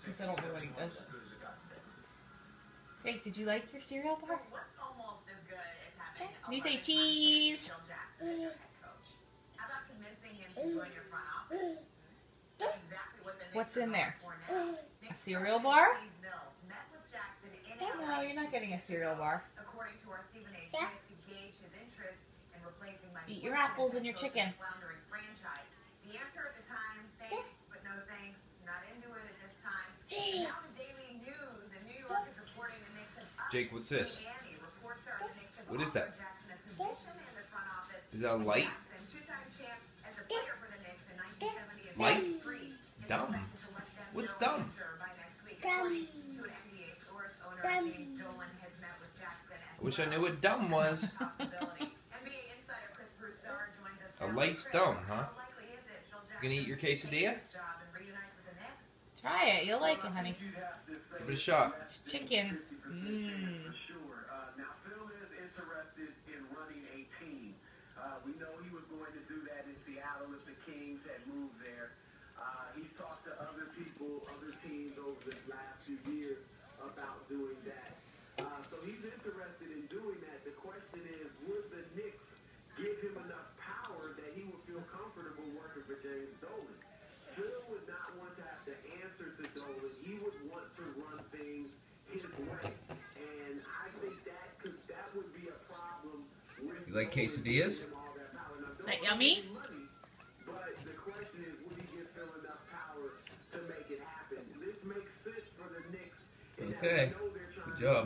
Since I don't know what he does. Jake, did you like your cereal bar? Did you say cheese? What's in there? A cereal bar? No, you're not getting a cereal bar. Eat your apples and your chicken. Jake, what's this? What is that? Is that a light? Light? Dumb. What's dumb? Dumb. I wish I knew what dumb was. A light's dumb, huh? You gonna eat your quesadilla? Try it. You'll like it, honey. Give it a shot. It's chicken. Mmm. Now, Phil is interested in running a team. We know he was going to do that in Seattle if the Kings had moved there. He's talked to other people, other teams over the last few years about doing that. So he's interested in doing that. The question is, would the Knicks give him enough power that he would feel comfortable working for James Dolan? Phil would not want to have to answer to Dolan. He would want to run things his way. And I think that would be a problem. You like quesadillas? That yummy? But the question is, would he give Phil enough power to make it happen? This makes sense for the Knicks. Okay. Good job.